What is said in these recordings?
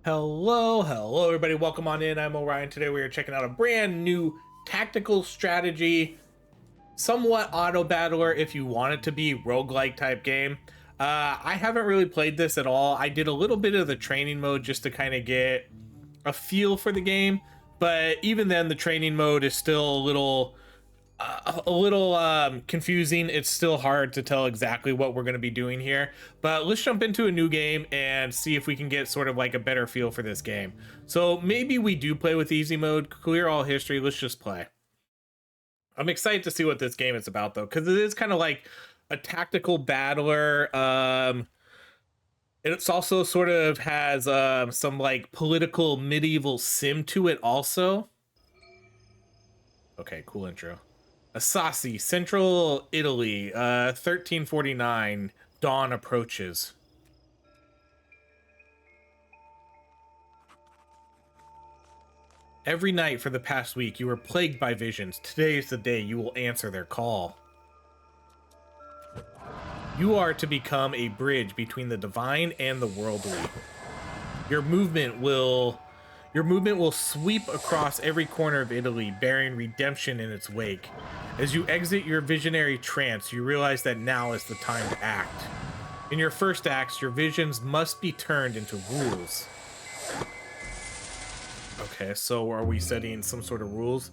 Hello everybody. Welcome on in. I'm Orion. Today we are checking out a brand new tactical strategy, somewhat auto battler if you want it to be roguelike type game. I haven't really played this at all. I did a little bit of the training mode just to kind of get a feel for the game, but even then the training mode is still a little confusing. It's still hard to tell exactly what we're going to be doing here, but let's jump into a new game and see if we can get sort of like a better feel for this game. So maybe we do play with easy mode, clear all history. Let's just play. I'm excited to see what this game is about though, because it is kind of like a tactical battler. It's also sort of has some like political medieval sim to it also. Okay, cool intro. Assasi, Central Italy, 1349. Dawn approaches. Every night for the past week, you were plagued by visions. Today is the day you will answer their call. You are to become a bridge between the divine and the worldly. Your movement will your movement will sweep across every corner of Italy, bearing redemption in its wake. As you exit your visionary trance, you realize that now is the time to act. In your first acts, your visions must be turned into rules. Okay, so are we setting some sort of rules?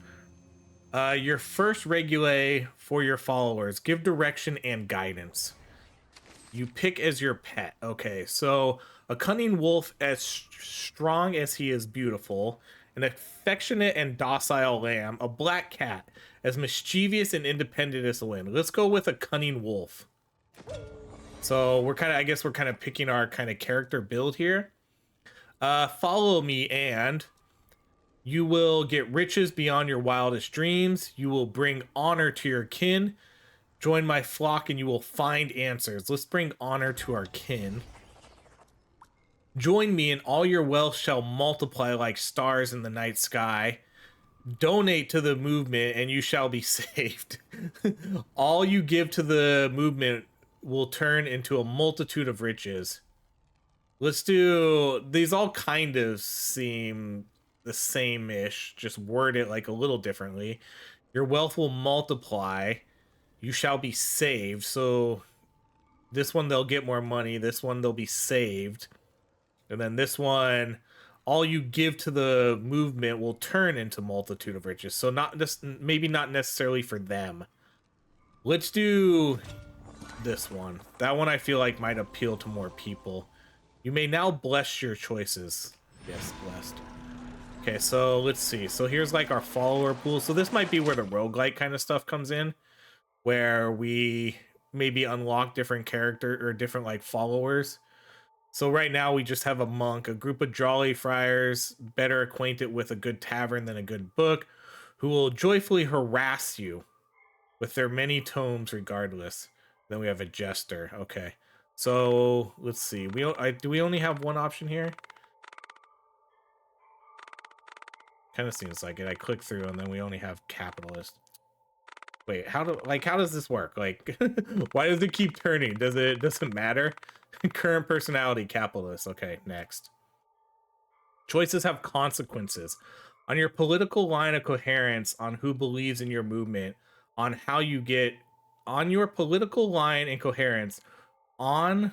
Your first regule for your followers: give direction and guidance. You pick as your pet. Okay, so a cunning wolf as strong as he is beautiful, an affectionate and docile lamb, a black cat as mischievous and independent as the wind. Let's go with a cunning wolf. So we're kind of, I guess we're kind of picking our kind of character build here. Follow me and you will get riches beyond your wildest dreams. You will bring honor to your kin. Join my flock and you will find answers. Let's bring honor to our kin. Join me and all your wealth shall multiply like stars in the night sky. Donate to the movement and you shall be saved. All you give to the movement will turn into a multitude of riches. Let's do these. All kind of seem the same-ish, just word it like a little differently. Your wealth will multiply. You shall be saved. So this one they'll get more money. This one they'll be saved. And then this one, all you give to the movement will turn into multitude of riches. So not just maybe not necessarily for them. Let's do this one. That one I feel like might appeal to more people. You may now bless your choices. Yes, blessed. Okay, so let's see. So here's like our follower pool. So this might be where the roguelike kind of stuff comes in, where we maybe unlock different character or different like followers. So right now we just have a monk, a group of jolly friars, better acquainted with a good tavern than a good book, who will joyfully harass you with their many tomes regardless. Then we have a jester. Okay. So let's see. Do we only have one option here? Kind of seems like it. I click through and then we only have capitalist. Wait, how does this work? Like why does it keep turning? Doesn't matter? Current personality capitalist. Okay, next. Choices have consequences. On your political line of coherence on who believes in your movement, on how you get on your political line and coherence on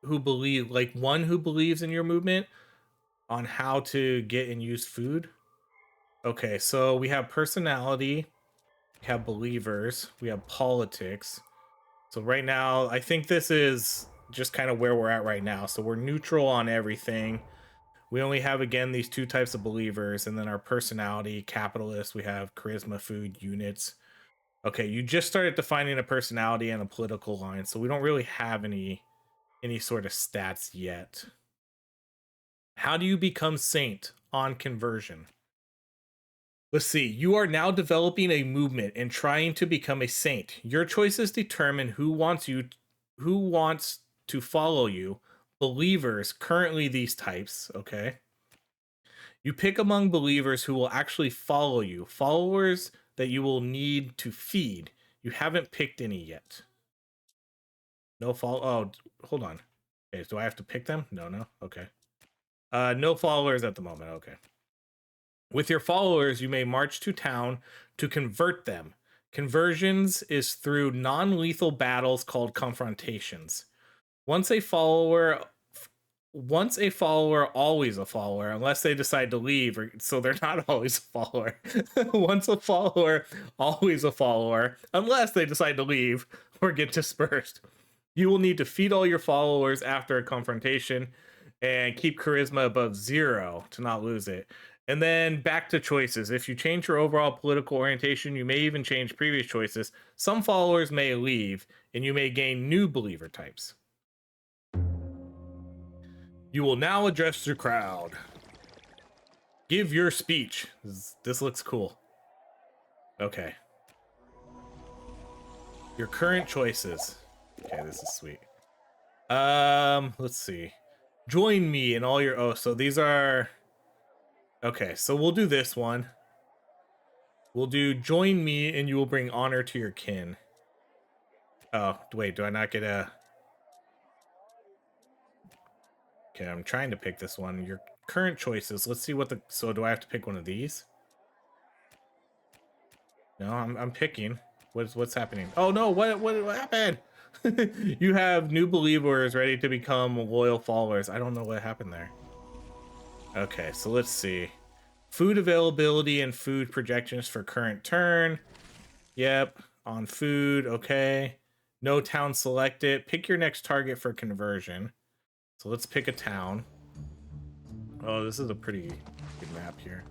who believe like one who believes in your movement on how to get and use food. Okay, so we have personality, we have believers, we have politics. So right now, I think this is just kind of where we're at right now. So we're neutral on everything. We only have, again, these two types of believers, and then our personality, capitalist, we have charisma, food, units. Okay, you just started defining a personality and a political line, so we don't really have any sort of stats yet. How do you become saint on conversion? Let's see. You are now developing a movement and trying to become a saint. Your choices determine who wants to follow you. Believers, currently these types, okay? You pick among believers who will actually follow you. Followers that you will need to feed. You haven't picked any yet. No follow. Oh, hold on. Okay, do I have to pick them? No. Okay. No followers at the moment. Okay. With your followers, you may march to town to convert them. Conversions is through non-lethal battles called confrontations. Once a follower, always a follower, unless they decide to leave, so they're not always a follower. Once a follower, always a follower, unless they decide to leave or get dispersed. You will need to feed all your followers after a confrontation and keep charisma above 0 to not lose it. And then back to choices. If you change your overall political orientation, you may even change previous choices. Some followers may leave, and you may gain new believer types. You will now address the crowd. Give your speech. This looks cool. Okay. Your current choices. Okay, this is sweet. Let's see. Join me in all your... Oh, so these are... Okay, so we'll do this one. We'll do join me and you will bring honor to your kin. Oh, wait, do I not get a... Okay, I'm trying to pick this one. Your current choices. Let's see what the... So do I have to pick one of these? No, I'm picking. What's happening? Oh no, what happened? You have new believers ready to become loyal followers. I don't know what happened there. Okay, so let's see. Food availability and food projections for current turn. Yep, on food, okay. No town selected. Pick your next target for conversion. So let's pick a town. Oh, this is a pretty good map here.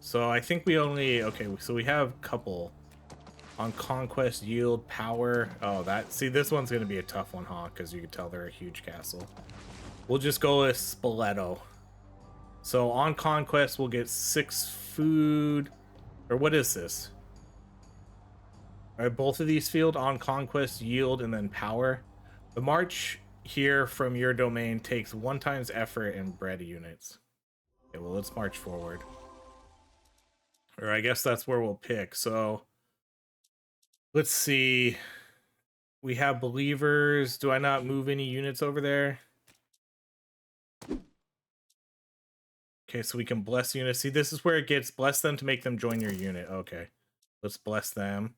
So I think we only... Okay, so we have a couple. On conquest, yield, power. Oh, that... See, this one's going to be a tough one, huh? Because you can tell they're a huge castle. We'll just go with Spoleto. So on conquest, we'll get 6 food. Or what is this? Are both of these field on conquest, yield, and then power? The march here from your domain takes 1 times effort and bread units. Okay, well, let's march forward. Or I guess that's where we'll pick. So let's see. We have believers. Do I not move any units over there? Okay, so we can bless units. See, this is where it gets bless them to make them join your unit. Okay, let's bless them.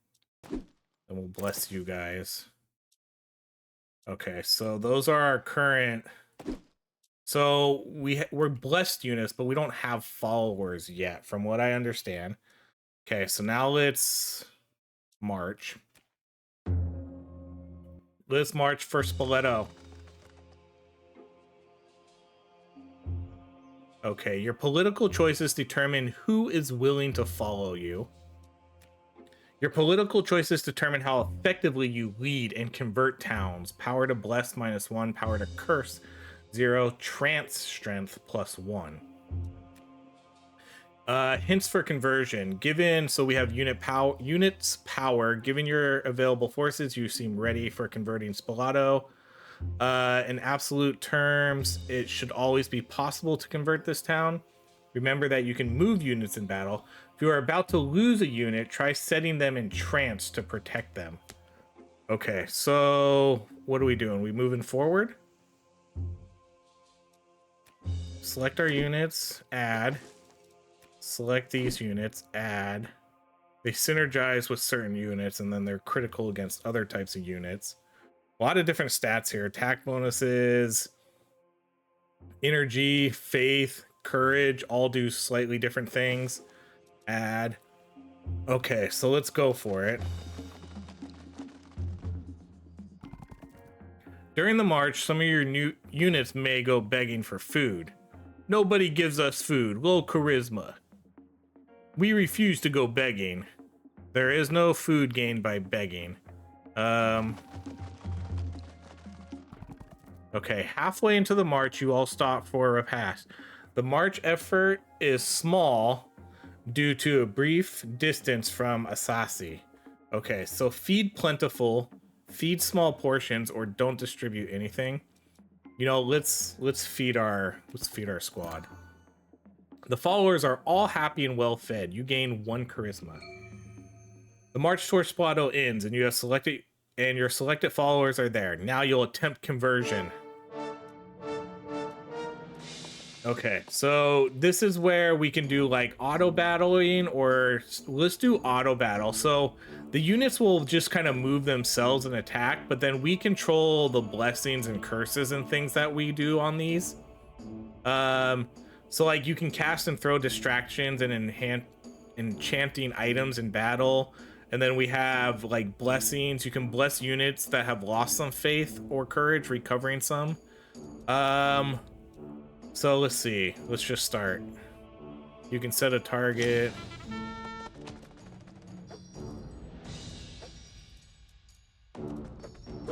And we'll bless you guys. Okay, so those are our current... So we're blessed units, but we don't have followers yet, from what I understand. Okay, so now let's march. Let's march for Spoleto. Okay, your political choices determine who is willing to follow you. Your political choices determine how effectively you lead and convert towns. Power to bless -1, power to curse 0, trance strength +1. Hints for conversion. Given, so we have units power. Given your available forces, you seem ready for converting Spoleto. In absolute terms, it should always be possible to convert this town. Remember that you can move units in battle. If you are about to lose a unit, try setting them in trance to protect them. Okay, so what are we doing? We moving forward? Select our units, add. Select these units, add. They synergize with certain units, and then they're critical against other types of units. A lot of different stats here. Attack bonuses, energy, faith, courage, all do slightly different things. Add. Okay, so let's go for it. During the march, some of your new units may go begging for food. Nobody gives us food. Low charisma. We refuse to go begging. There is no food gained by begging. Okay, halfway into the march, you all stop for a repast. The march effort is small due to a brief distance from Asasi. Okay, so feed plentiful, feed small portions, or don't distribute anything. You know, let's feed our squad. The followers are all happy and well fed. You gain 1 charisma. The march towards Spoleto ends, and you have selected, and your selected followers are there. Now you'll attempt conversion. Okay, so this is where we can do like auto battling, or let's do auto battle. So the units will just kind of move themselves and attack, but then we control the blessings and curses and things that we do on these. Um, so like you can cast and throw distractions and enchanting items in battle. And then we have like blessings. You can bless units that have lost some faith or courage, recovering some. Um, so let's see. Let's just start. You can set a target.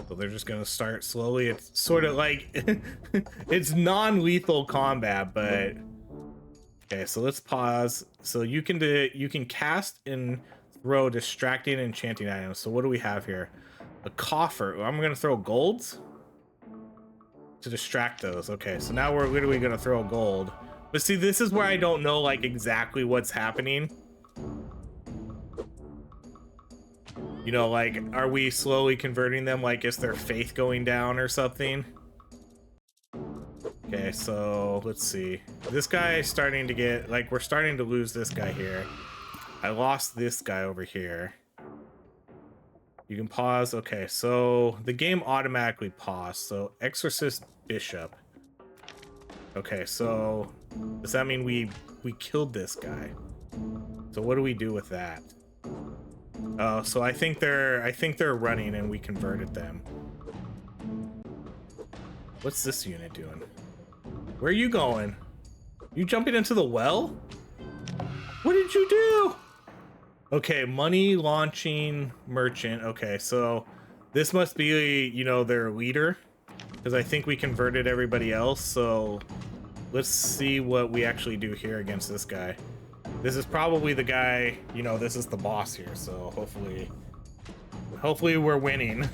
So they're just gonna start slowly. It's sort of like it's non-lethal combat, but okay. So let's pause. So you can cast and throw distracting and enchanting items. So what do we have here? A coffer. I'm gonna throw golds to distract those. Okay, so now we're literally gonna throw a gold. But see, this is where I don't know like exactly what's happening. You know, like, are we slowly converting them? Like, is their faith going down or something? Okay, so let's see. This guy is starting to get, like, we're starting to lose this guy here. I lost this guy over here. You can pause. Okay, so the game automatically paused. So Exorcist Bishop. Okay, so does that mean we killed this guy? So what do we do with that? Oh, so I think they're running and we converted them. What's this unit doing? Where are you going? You jumping into the well? What did you do? Okay, money launching merchant. Okay, so this must be, you know, their leader, because I think we converted everybody else. So let's see what we actually do here against this guy. This is probably the guy, you know, this is the boss here, so hopefully we're winning.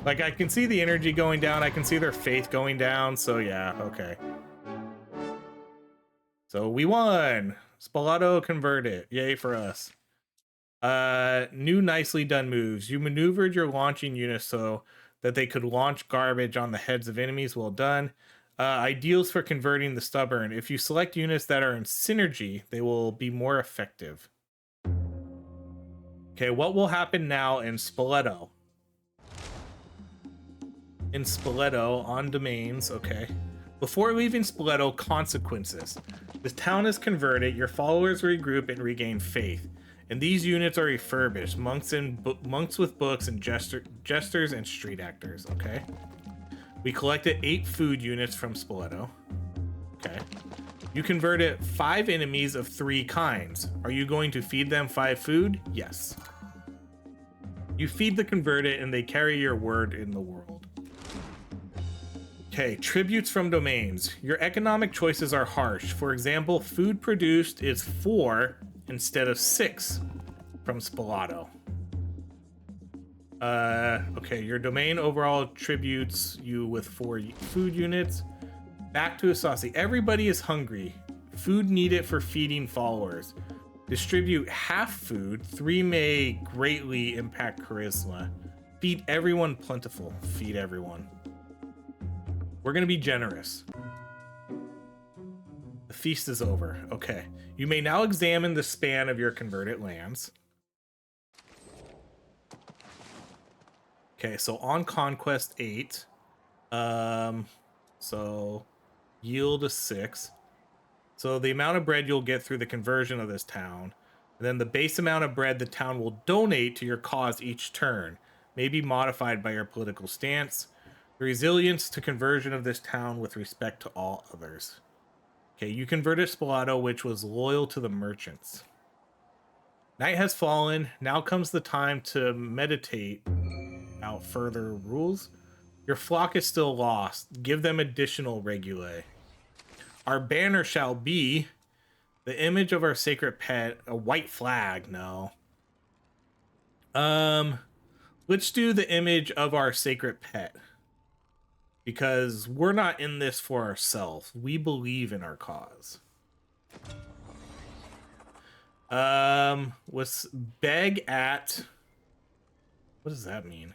Like, I can see the energy going down, I can see their faith going down, so yeah, okay. So we won! Spalato converted. Yay for us. New nicely done moves. You maneuvered your launching units so that they could launch garbage on the heads of enemies. Well done. Ideals for converting the stubborn. If you select units that are in synergy, they will be more effective. Okay, what will happen now in Spoleto? In Spoleto, on domains, okay. Before leaving Spoleto, consequences. The town is converted, your followers regroup and regain faith. And these units are refurbished. Monks with books and jesters and street actors, okay. We collected 8 food units from Spoleto. Okay. You converted 5 enemies of 3 kinds. Are you going to feed them 5 food? Yes. You feed the converted and they carry your word in the world. Okay, tributes from domains. Your economic choices are harsh. For example, food produced is 4 instead of 6 from Spalato. Okay, your domain overall tributes you with 4 food units. Back to Asasi. Everybody is hungry. Food needed for feeding followers. Distribute half food. 3 may greatly impact charisma. Feed everyone plentiful. Feed everyone. We're gonna be generous. The feast is over. Okay. You may now examine the span of your converted lands. Okay, so on conquest 8. So yield is 6. So the amount of bread you'll get through the conversion of this town. And then the base amount of bread the town will donate to your cause each turn may be modified by your political stance. The resilience to conversion of this town with respect to all others. Okay, you converted Spalato, which was loyal to the merchants. Night has fallen. Now comes the time to meditate out further rules. Your flock is still lost. Give them additional regulae. Our banner shall be the image of our sacred pet, a white flag. No. Let's do the image of our sacred pet. Because we're not in this for ourselves. We believe in our cause. Let's beg at... What does that mean?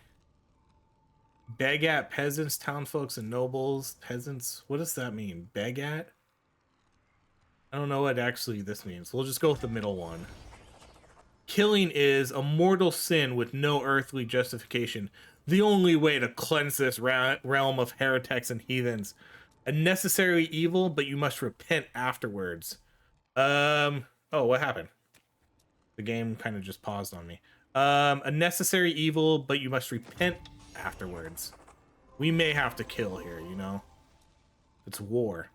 Beg at peasants, townfolks, and nobles. Peasants, what does that mean? Beg at? I don't know what actually this means. We'll just go with the middle one. Killing is a mortal sin with no earthly justification. The only way to cleanse this realm of heretics and heathens. A necessary evil, but you must repent afterwards. Oh, what happened? The game kind of just paused on me. A necessary evil, but you must repent afterwards. We may have to kill here, you know? It's war.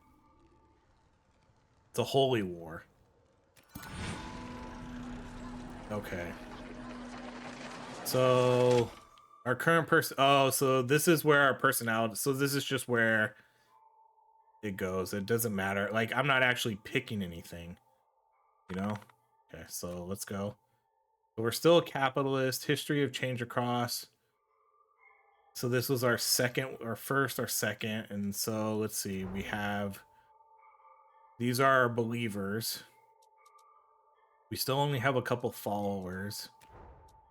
It's a holy war. Okay. So our current person, oh, so this is where our personality, so this is just where it goes. It doesn't matter. Like, I'm not actually picking anything, you know? Okay, so let's go. So we're still a capitalist. History of change across. So this was our second, our first, our second. And so let's see, we have, these are our believers. We still only have a couple followers.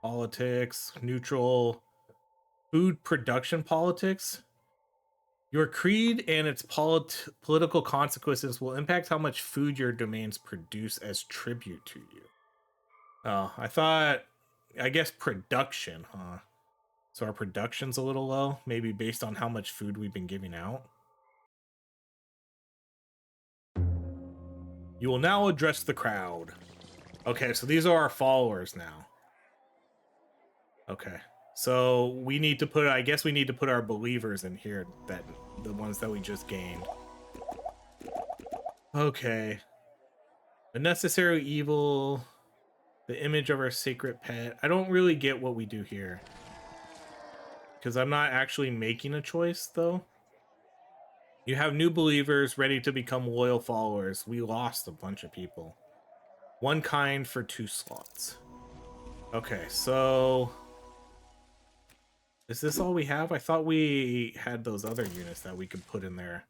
Politics, neutral, food production politics. Your creed and its political consequences will impact how much food your domains produce as tribute to you. Oh, I guess production, huh? So our production's a little low, maybe based on how much food we've been giving out. You will now address the crowd. Okay, so these are our followers now. Okay. So we need to put, I guess we need to put our believers in here, that the ones that we just gained. Okay. A necessary evil, the image of our sacred pet. I don't really get what we do here, because I'm not actually making a choice, though. You have new believers ready to become loyal followers. We lost a bunch of people. One kind for 2 slots. Okay, so is this all we have? I thought we had those other units that we could put in there.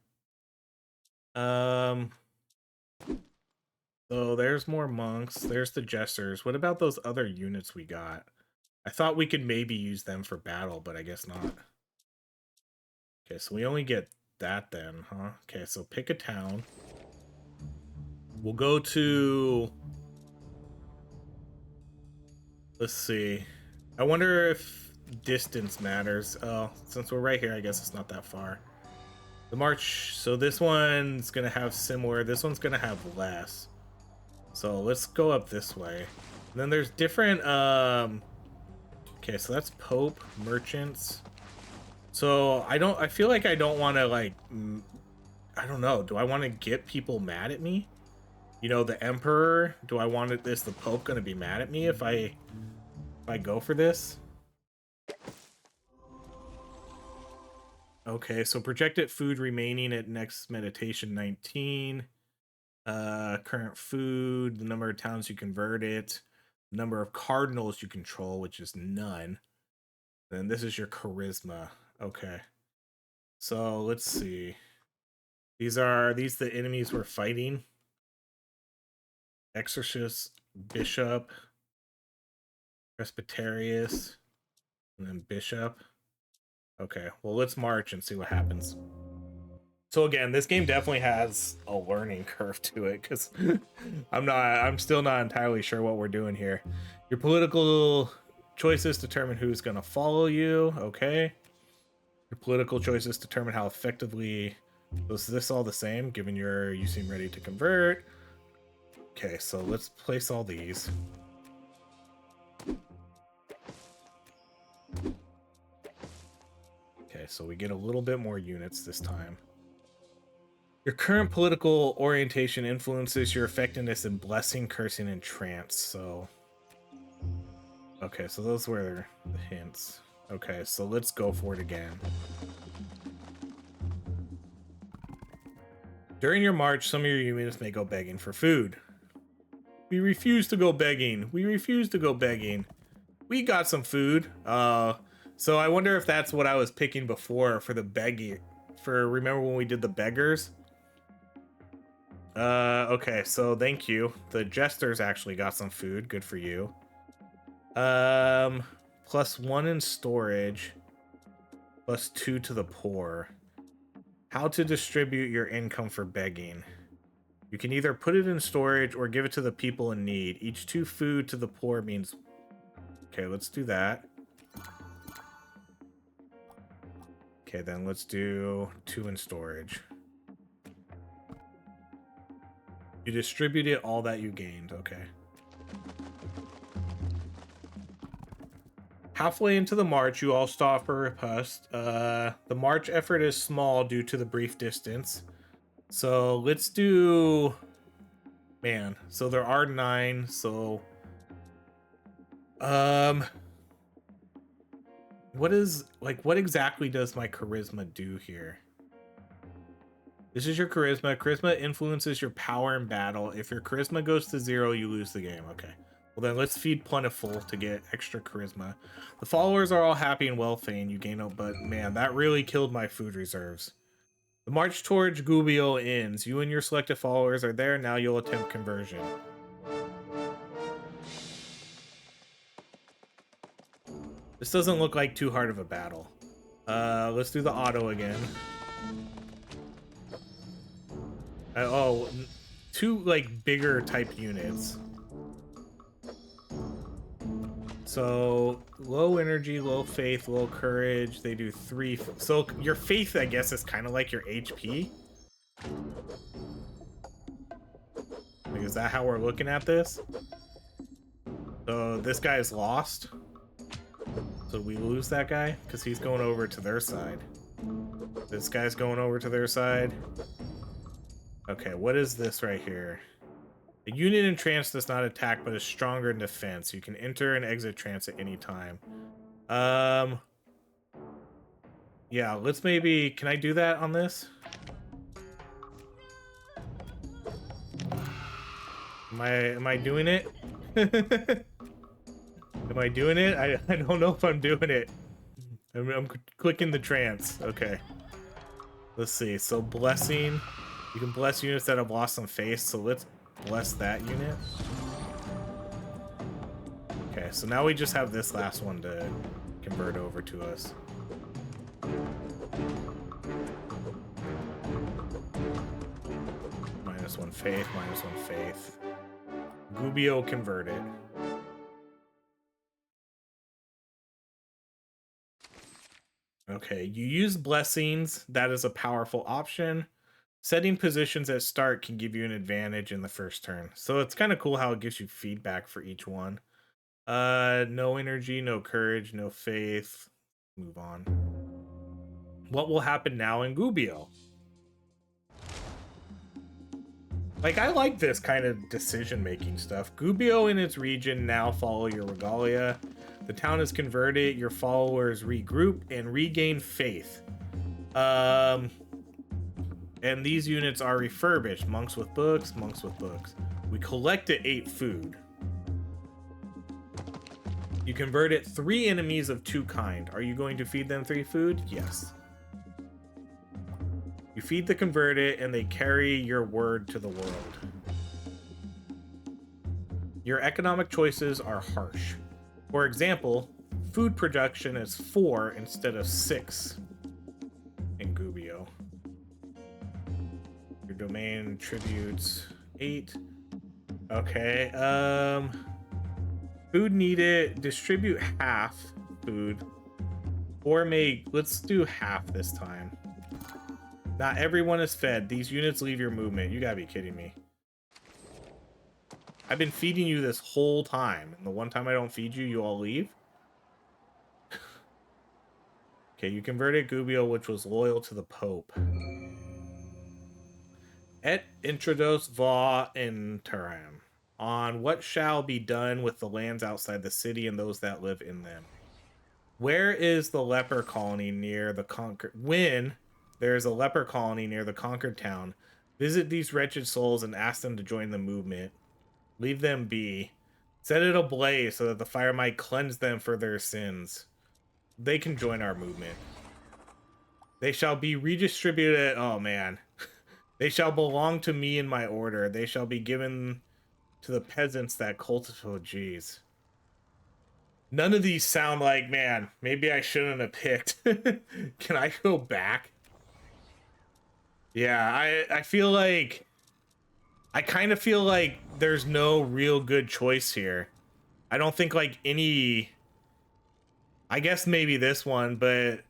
So there's more monks. There's the jesters. What about those other units we got? I thought we could maybe use them for battle, but I guess not. Okay, so we only get that then, huh? Okay, so pick a town. We'll go to... Let's see. I wonder if distance matters. Oh, since we're right here, I guess it's not that far. The march, so this one's gonna have similar, this one's gonna have less. So let's go up this way. And then there's different, okay, so that's Pope, merchants. So I feel like I don't want to, like, I don't know, do I want to get people mad at me? You know, the Emperor, do I want this, the Pope gonna be mad at me if I go for this? Okay, so projected food remaining at next meditation 19. Current food, the number of towns you convert it, the number of cardinals you control, which is none. Then this is your charisma. Okay. So let's see. These the enemies we're fighting. Exorcist, Bishop, Presbyterius, and then Bishop. Okay, well, let's march and see what happens. So again, this game definitely has a learning curve to it, because I'm still not entirely sure what we're doing here. Your political choices determine who's going to follow you. Okay. Your political choices determine how effectively... Is this all the same, given you seem ready to convert? Okay, so let's place all these. Okay, so we get a little bit more units this time. Your current political orientation influences your effectiveness in blessing, cursing, and trance. So, okay, so those were the hints. Okay, so let's go for it again. During your march, some of your units may go begging for food. We refuse to go begging. We refuse to go begging. We got some food. So I wonder if that's what I was picking before for the begging. Remember when we did the beggars? Okay, so thank you. The jesters actually got some food. Good for you. +1 in storage. +2 to the poor. How to distribute your income for begging. You can either put it in storage or give it to the people in need. Each 2 food to the poor means... Okay, let's do that. Okay, then let's do 2 in storage. You distributed all that you gained. Okay. Halfway into the march, you all stop for repast. The march effort is small due to the brief distance. So let's do... Man, so there are 9, so... What exactly does my charisma do here? This is your charisma. Charisma influences your power in battle. If your charisma goes to 0, you lose the game. Okay. Well, then let's feed Plentiful to get extra charisma. The followers are all happy and well-famed. You gain but man, that really killed my food reserves. The march towards Gubbio ends. You and your selected followers are there. Now you'll attempt conversion. This doesn't look like too hard of a battle. Let's do the auto again. Oh, 2 like bigger type units. So low energy, low faith, low courage. They do 3. So your faith, I guess, is kind of like your HP. Like, is that how we're looking at this? So this guy is lost. So we lose that guy because he's going over to their side. This guy's going over to their side. Okay, what is this right here? A unit in trance does not attack, but is stronger in defense. You can enter and exit trance at any time. Yeah, let's maybe... Can I do that on this? Am I doing it? Am I doing it? I don't know if I'm doing it. I'm clicking the trance. Okay. Let's see. So blessing. You can bless units that have lost some faith. So let's bless that unit. Okay, so now we just have this last one to convert over to us. -1 faith, -1 faith. Gubbio converted. Okay, you use blessings. That is a powerful option. Setting positions at start can give you an advantage in the first turn. So it's kind of cool how it gives you feedback for each one. No energy, no courage, no faith. Move on. What will happen now in Gubbio? Like, I like this kind of decision-making stuff. Gubbio and its region now follow your regalia. The town is converted. Your followers regroup and regain faith. And these units are refurbished. Monks with books, monks with books. We collected 8 food. You converted 3 enemies of 2 kind. Are you going to feed them 3 food? Yes. You feed the converted and they carry your word to the world. Your economic choices are harsh. For example, food production is 4 instead of 6 in Gubbio. Your domain tributes 8. Okay, food needed, distribute half food. Or let's do half this time. Not everyone is fed. These units leave your movement. You gotta be kidding me. I've been feeding you this whole time, and the one time I don't feed you, you all leave? Okay, you converted Gubbio, which was loyal to the Pope. Et introdos va interim. On what shall be done with the lands outside the city and those that live in them. Where is the leper colony near the conquered... When there is a leper colony near the conquered town, visit these wretched souls and ask them to join the movement. Leave them be. Set it ablaze so that the fire might cleanse them for their sins. They can join our movement. They shall be redistributed. Oh, man. They shall belong to me in my order. They shall be given to the peasants that cultivate. Oh, jeez. None of these sound like, man, maybe I shouldn't have picked. Can I go back? Yeah, I feel like I kind of feel like there's no real good choice here. I don't think like any, I guess maybe this one, but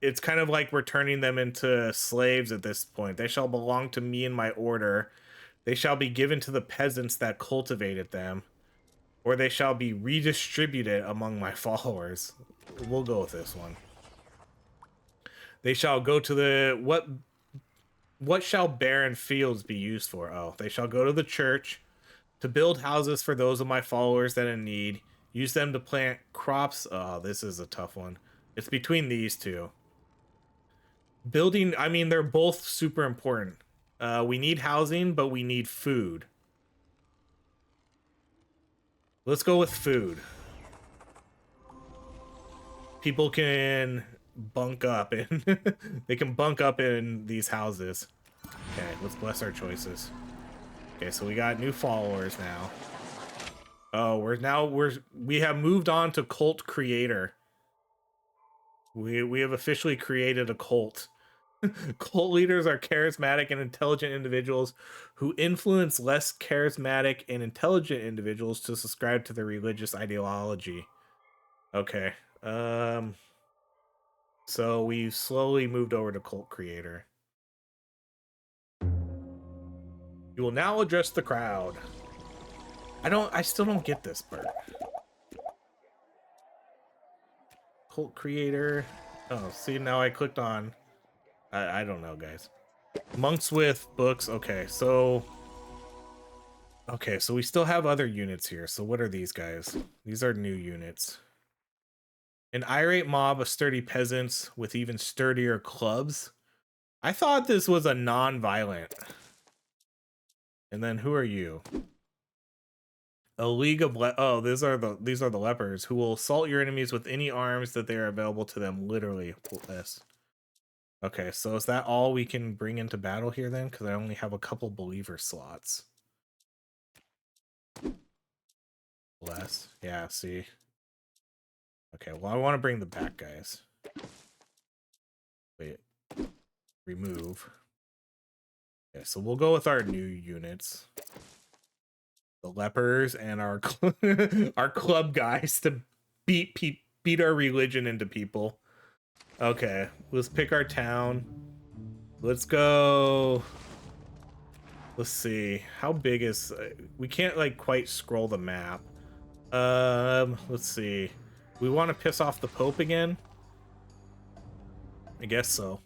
it's kind of like we're turning them into slaves at this point. They shall belong to me and my order. They shall be given to the peasants that cultivated them, or they shall be redistributed among my followers. We'll go with this one. They shall go to the what shall barren fields be used for? Oh, they shall go to the church to build houses for those of my followers that are in need. Use them to plant crops. Oh, this is a tough one. It's between these two. Building, I mean, they're both super important. We need housing, but we need food. Let's go with food. People can bunk up and they can bunk up in these houses. Okay, let's bless our choices. Okay, so we got new followers now. Oh, we have moved on to cult creator. We have officially created a cult. Cult leaders are charismatic and intelligent individuals who influence less charismatic and intelligent individuals to subscribe to their religious ideology. Okay. So we've slowly moved over to cult creator. You will now address the crowd. I still don't get this part. Cult creator. Oh, see, now I clicked on. I don't know, guys. Monks with books. Okay, so we still have other units here. So what are these guys? These are new units. An irate mob of sturdy peasants with even sturdier clubs. I thought this was a non-violent. And then who are you? A league of oh, these are the lepers who will assault your enemies with any arms that they are available to them. Literally, this. Okay, so is that all we can bring into battle here then? Because I only have a couple believer slots. Less, yeah. See. Okay, well I want to bring the back guys. Wait, remove. Okay, so we'll go with our new units. The lepers and our our club guys to beat our religion into people. Okay, let's pick our town. Let's go. Let's see. How big is we can't like quite scroll the map. Let's see. We want to piss off the Pope again? I guess so.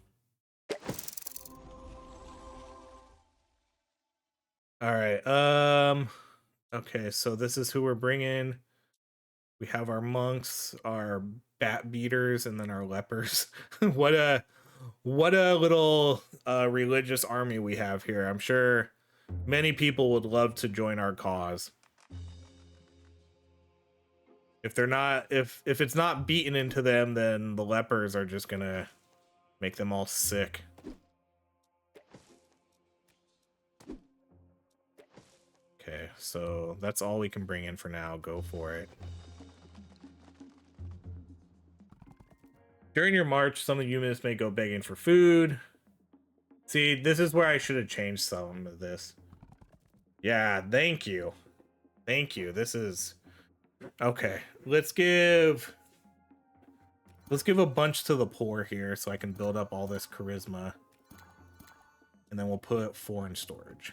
All right. Okay, so this is who we're bringing. We have our monks, our bat beaters, and then our lepers. what a little religious army we have here. I'm sure many people would love to join our cause. If they're not, if it's not beaten into them, then the lepers are just gonna make them all sick. Okay, so that's all we can bring in for now. Go for it. During your march, some of the humans may go begging for food. See, this is where I should have changed some of this. Yeah, thank you. Thank you. This is... Okay, let's give a bunch to the poor here so I can build up all this charisma. And then we'll put 4 in storage.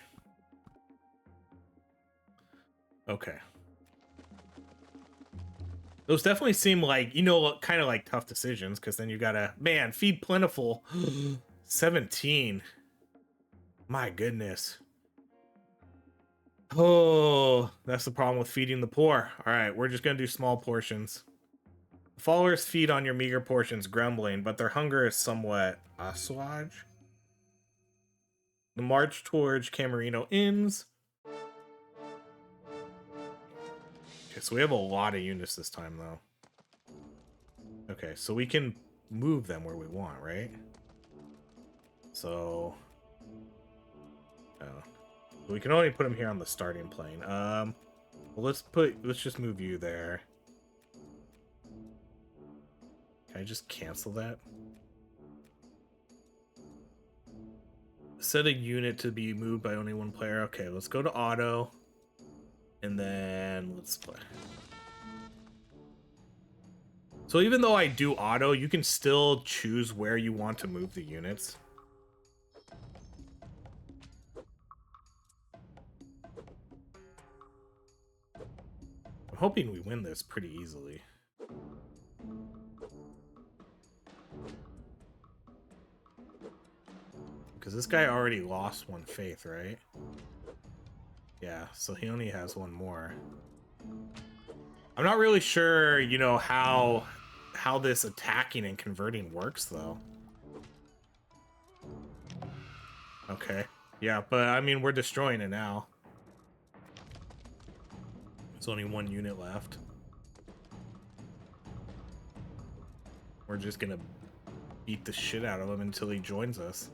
Okay. Those definitely seem like, you know, kind of like tough decisions, because then you gotta, man, feed plentiful. 17. My goodness. Oh, that's the problem with feeding the poor. All right, we're just gonna do small portions. The followers feed on your meager portions, grumbling, but their hunger is somewhat assuaged. The march towards Camerino ends. Okay, so we have a lot of units this time, though. Okay, so we can move them where we want, right? So... Oh. We can only put them here on the starting plane. Well, let's just move you there. Can I just cancel that? Set a unit to be moved by only one player. Okay, let's go to auto. And then let's play. So even though I do auto, you can still choose where you want to move the units. I'm hoping we win this pretty easily. Because this guy already lost one faith, right? Yeah, so he only has one more. I'm not really sure, you know, how this attacking and converting works, though. Okay. Yeah, but I mean, we're destroying it now. There's only one unit left. We're just gonna beat the shit out of him until he joins us.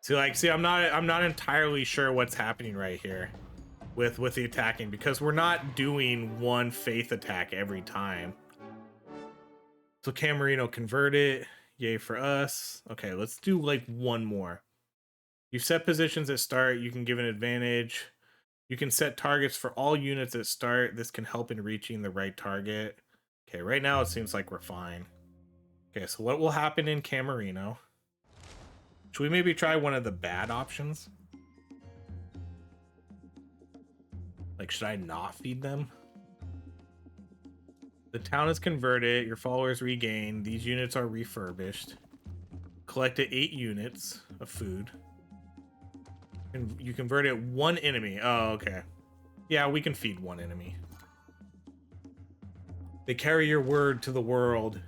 See, I'm not entirely sure what's happening right here with the attacking, because we're not doing one faith attack every time. So Camarino convert it. Yay for us. Okay, let's do like one more. You set positions at start. You can give an advantage. You can set targets for all units at start. This can help in reaching the right target. Okay, right now it seems like we're fine. Okay, so what will happen in Camarino? Should we maybe try one of the bad options? Like, should I not feed them? The town is converted. Your followers regain. These units are refurbished. Collected 8 units of food. And you converted 1 enemy. Oh, okay. Yeah, we can feed 1 enemy. They carry your word to the world.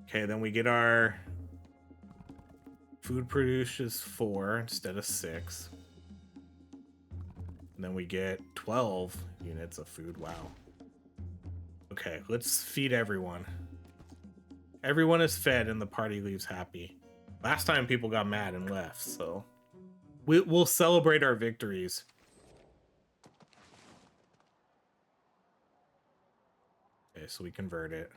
Okay, then we get our... Food produces 4 instead of 6. And then we get 12 units of food. Wow. Okay, let's feed everyone. Everyone is fed and the party leaves happy. Last time people got mad and left, so... We'll celebrate our victories. Okay, so we convert it.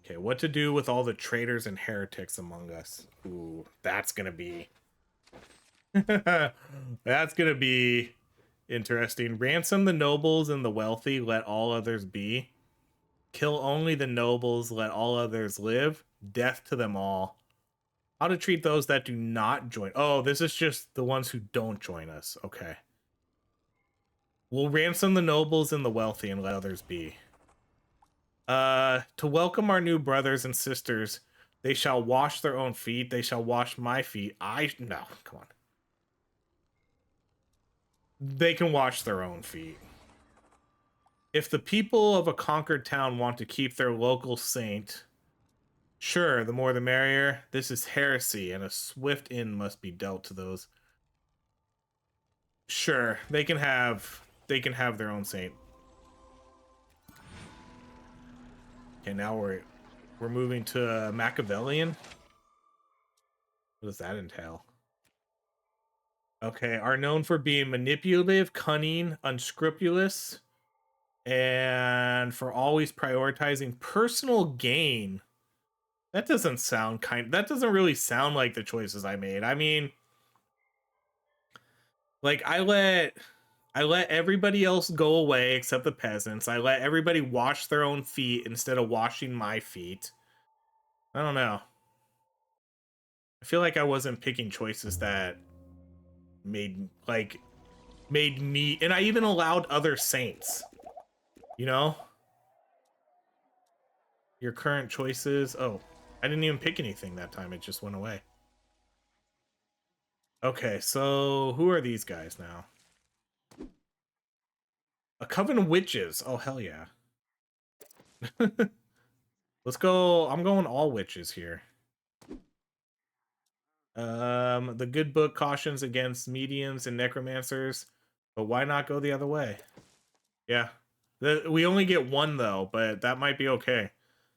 Okay, what to do with all the traitors and heretics among us? Ooh, that's gonna be... that's gonna be interesting. Ransom the nobles and the wealthy, let all others be. Kill only the nobles, let all others live. Death to them all. How to treat those that do not join. Oh, this is just the ones who don't join us. Okay. We'll ransom the nobles and the wealthy and let others be. To welcome our new brothers and sisters, they shall wash their own feet. They shall wash my feet. No, come on. They can wash their own feet. If the people of a conquered town want to keep their local saint, sure, the more the merrier. This is heresy, and a swift end must be dealt to those. Sure, they can have their own saint. Okay, now we're moving to Machiavellian. What does that entail? Okay, are known for being manipulative, cunning, unscrupulous, and for always prioritizing personal gain. That doesn't sound that doesn't really sound like the choices I made. I mean, like I let everybody else go away except the peasants. I let everybody wash their own feet instead of washing my feet. I don't know. I feel like I wasn't picking choices that made me, and I even allowed other saints. You know? Your current choices. Oh, I didn't even pick anything that time. It just went away. Okay, so who are these guys now? A coven of witches. Oh, hell yeah. Let's go. I'm going all witches here. The good book cautions against mediums and necromancers, but why not go the other way? Yeah. We only get 1 though, but that might be okay.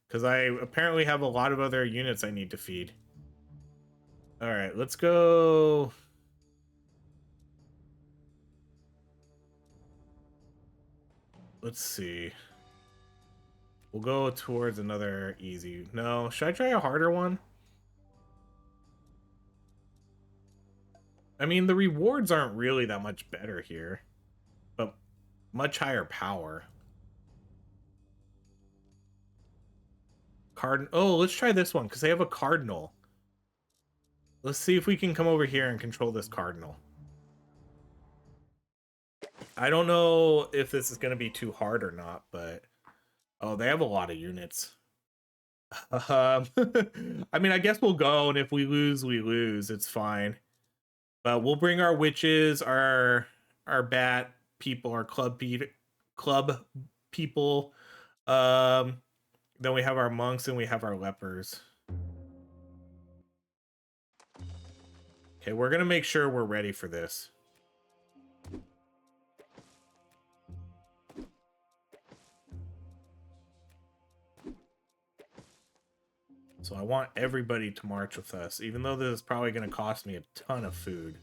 Because I apparently have a lot of other units I need to feed. Alright, let's go... let's see. We'll go towards another easy. No, should I try a harder one? I mean, the rewards aren't really that much better here, but much higher power. Oh, let's try this one because they have a cardinal. Let's see if we can come over here and control this cardinal. I don't know if this is going to be too hard or not, but oh, they have a lot of units. I mean, I guess we'll go, and if we lose, we lose. It's fine. But we'll bring our witches, our bat people, our club people. Then we have our monks and we have our lepers. Okay, we're gonna make sure we're ready for this. So I want everybody to march with us, even though this is probably gonna cost me a ton of food.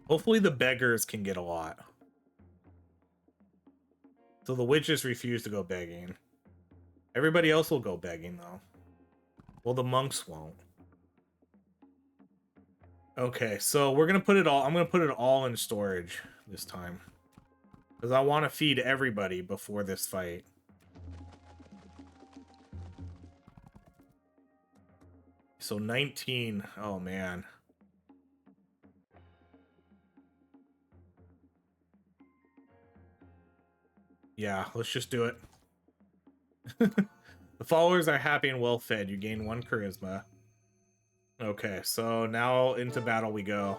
Hopefully the beggars can get a lot. So the witches refuse to go begging. Everybody else will go begging, though. Well, the monks won't. Okay, so we're gonna put it all. I'm gonna put it all in storage this time, because I want to feed everybody before this fight. So 19. Oh man. Yeah, let's just do it. The followers are happy and well fed. You gain 1 charisma. Okay, so now into battle we go.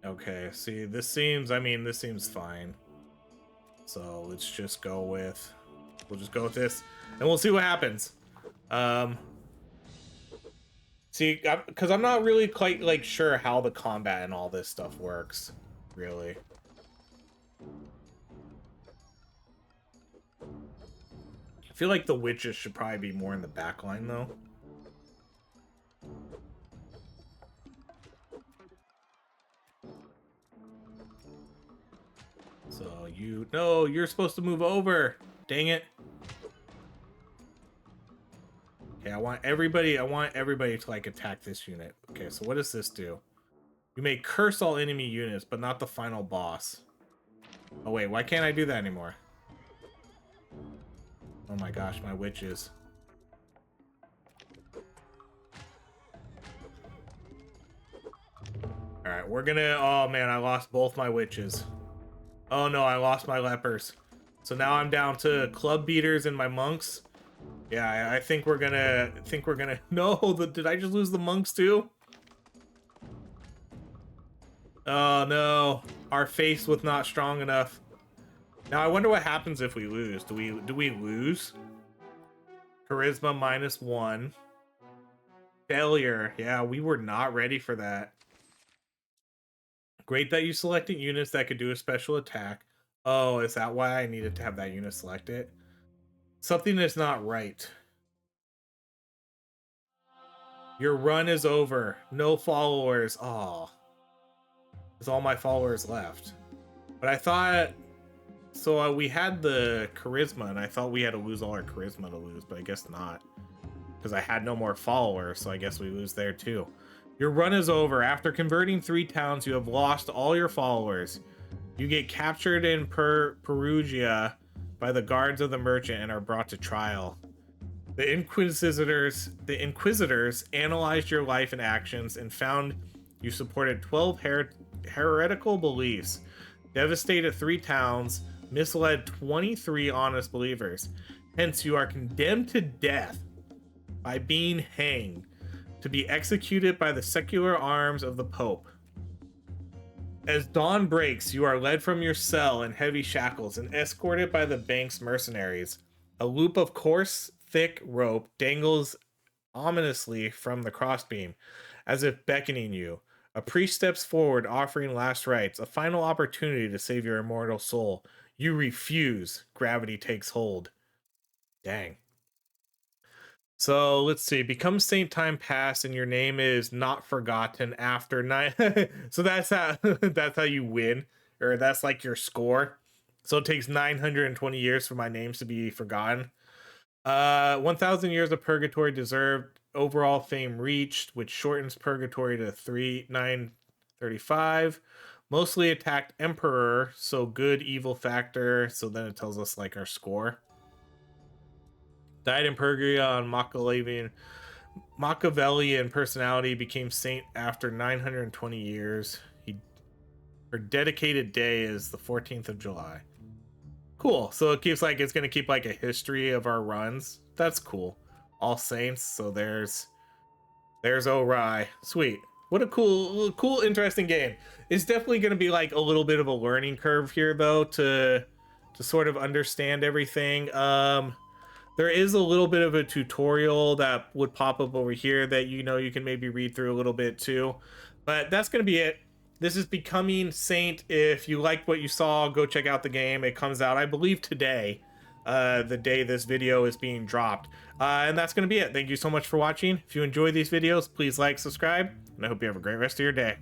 Okay, see, this seems, I mean, this seems fine. So let's just go with, we'll just go with this, and we'll see what happens. See, because I'm not really quite, like, sure how the combat and all this stuff works, really. I feel like the witches should probably be more in the back line, though. So no, you're supposed to move over. Dang it. Okay, I want everybody to, like, attack this unit. Okay, so what does this do? You may curse all enemy units, but not the final boss. Oh wait, why can't I do that anymore? Oh my gosh, my witches. Alright, we're gonna... Oh man, I lost both my witches. Oh no, I lost my lepers. So now I'm down to club beaters and my monks. Yeah, I think we're gonna... No, did I just lose the monks too? Oh no, our face was not strong enough. Now I wonder what happens if we lose. Do we lose? Charisma -1. Failure. Yeah, we were not ready for that. Great that you selected units that could do a special attack. Oh, is that why I needed to have that unit selected? Something is not right. Your run is over. No followers. Oh. There's all my followers left. But I thought... So we had the charisma, and I thought we had to lose all our charisma to lose, but I guess not. Because I had no more followers, so I guess we lose there too. Your run is over. After converting 3 towns, you have lost all your followers. You get captured in Perugia by the guards of the merchant and are brought to trial. The Inquisitors analyzed your life and actions and found you supported 12 heretical beliefs, devastated 3 towns, misled 23 honest believers. Hence, you are condemned to death by being hanged, to be executed by the secular arms of the Pope. As dawn breaks, you are led from your cell in heavy shackles and escorted by the bank's mercenaries. A loop of coarse, thick rope dangles ominously from the crossbeam, as if beckoning you. A priest steps forward, offering last rites, a final opportunity to save your immortal soul. You refuse. Gravity takes hold. Dang. So let's see. Become saint time pass, and your name is not forgotten after nine. So that's how that's how you win, or that's like your score. So it takes 920 years for my names to be forgotten. 1,000 years of purgatory deserved. Overall fame reached, which shortens purgatory to 3935. Mostly attacked emperor, so good evil factor. So then it tells us like our score. Died in purgatory on Machiavellian personality, became saint after 920 years. Her dedicated day is the 14th of July. Cool. So it keeps like it's gonna keep like a history of our runs. That's cool. All Saints. So there's Ori. Sweet. What a cool, interesting game. It's definitely gonna be like a little bit of a learning curve here though to sort of understand everything. There is a little bit of a tutorial that would pop up over here that you can maybe read through a little bit too. But that's gonna be it. This is Becoming Saint. If you liked what you saw, go check out the game. It comes out, I believe, today, the day this video is being dropped. And that's going to be it. Thank you so much for watching. If you enjoy these videos, please like, subscribe, and I hope you have a great rest of your day.